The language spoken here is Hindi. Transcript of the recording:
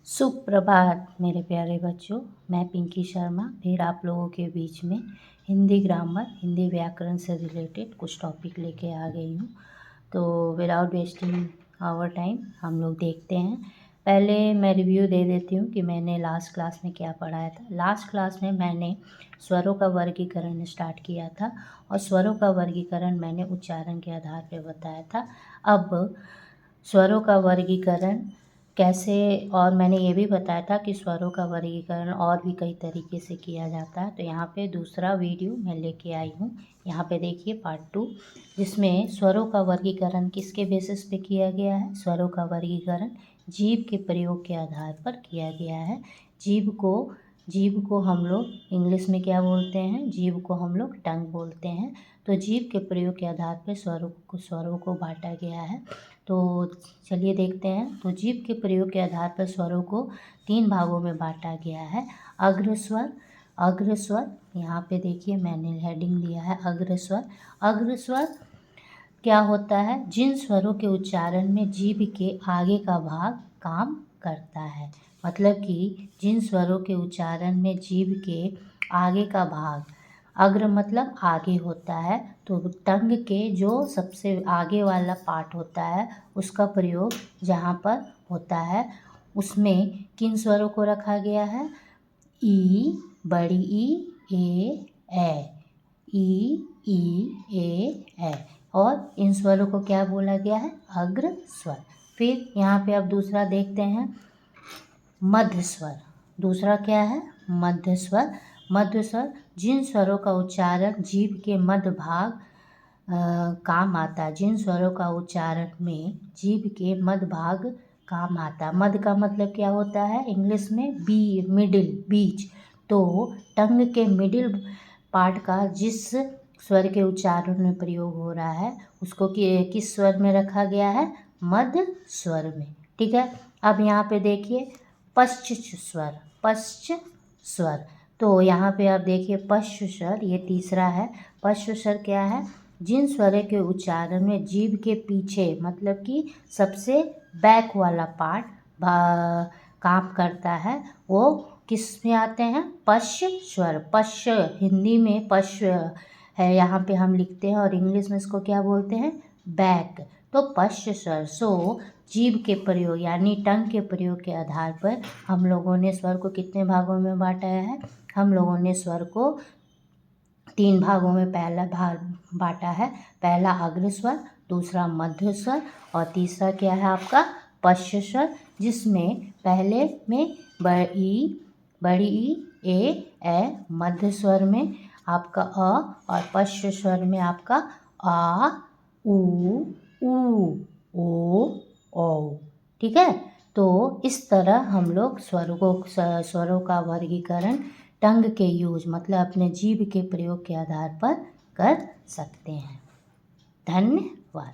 सुप्रभात मेरे प्यारे बच्चों। मैं पिंकी शर्मा फिर आप लोगों के बीच में हिंदी ग्रामर, हिंदी व्याकरण से रिलेटेड कुछ टॉपिक लेके आ गई हूँ। तो विदाउट वेस्टिंग आवर टाइम हम लोग देखते हैं। पहले मैं रिव्यू दे देती हूँ कि मैंने लास्ट क्लास में क्या पढ़ाया था। लास्ट क्लास में मैंने स्वरों का वर्गीकरण स्टार्ट किया था और स्वरों का वर्गीकरण मैंने उच्चारण के आधार पर बताया था। अब स्वरों का वर्गीकरण कैसे, और मैंने ये भी बताया था कि स्वरों का वर्गीकरण और भी कई तरीके से किया जाता है। तो यहाँ पे दूसरा वीडियो मैं लेके आई हूँ। यहाँ पे देखिए पार्ट 2, जिसमें स्वरों का वर्गीकरण किसके बेसिस पे किया गया है। स्वरों का वर्गीकरण जीभ के प्रयोग के आधार पर किया गया है। जीभ को हम लोग इंग्लिश में क्या बोलते हैं, जीभ को हम लोग टंग बोलते हैं। तो जीभ के प्रयोग के आधार पर स्वरों को बांटा गया है। तो चलिए देखते हैं। तो जीभ के प्रयोग के आधार पर स्वरों को 3 भागों में बांटा गया है। अग्रस्वर, यहाँ पे देखिए मैंने हेडिंग दिया है अग्रस्वर क्या होता है, जिन स्वरों के उच्चारण में जीभ के आगे का भाग काम करता है। मतलब कि जिन स्वरों के उच्चारण में जीभ के आगे का भाग, अग्र मतलब आगे होता है, तो टंग के जो सबसे आगे वाला पार्ट होता है उसका प्रयोग जहाँ पर होता है उसमें किन स्वरों को रखा गया है। ई, बड़ी ई, ए और इन स्वरों को क्या बोला गया है, अग्र स्वर। फिर यहाँ पे अब दूसरा देखते हैं मध्य स्वर। दूसरा क्या है, मध्य स्वर जिन स्वरों का उच्चारण जीभ के मध्य भाग काम आता है। जिन स्वरों का उच्चारण में जीभ के मध्य भाग काम आता है। मध्य का मतलब क्या होता है इंग्लिश में, मिडिल, बीच। तो टंग के मिडिल पार्ट का जिस स्वर के उच्चारण में प्रयोग हो रहा है उसको किस स्वर में रखा गया है, मध्य स्वर में। ठीक है। अब यहाँ पे देखिए पश्च स्वर। तो यहाँ पे आप देखिए पश्च स्वर, ये तीसरा है। पश्च स्वर क्या है, जिन स्वर के उच्चारण में जीभ के पीछे मतलब कि सबसे बैक वाला पार्ट काम करता है, वो किस में आते हैं, पश्च स्वर। पश्च हिंदी में पश्च है, यहाँ पे हम लिखते हैं, और इंग्लिश में इसको क्या बोलते हैं, बैक। तो पश्च स्वर। सो जीभ के प्रयोग यानी टंग के प्रयोग के आधार पर हम लोगों ने स्वर को कितने भागों में बांटा है, हम लोगों ने स्वर को 3 भागों में पहला भाग बांटा है। पहला अग्र स्वर, दूसरा मध्य स्वर और तीसरा क्या है आपका पश्च स्वर, जिसमें पहले में बड़ी ई, ए, मध्य स्वर में आपका अ और पश्च स्वर में आपका आ, उ, ओ, औ। ठीक है। तो इस तरह हम लोग स्वरों का वर्गीकरण टंग के यूज मतलब अपने जीभ के प्रयोग के आधार पर कर सकते हैं। धन्यवाद।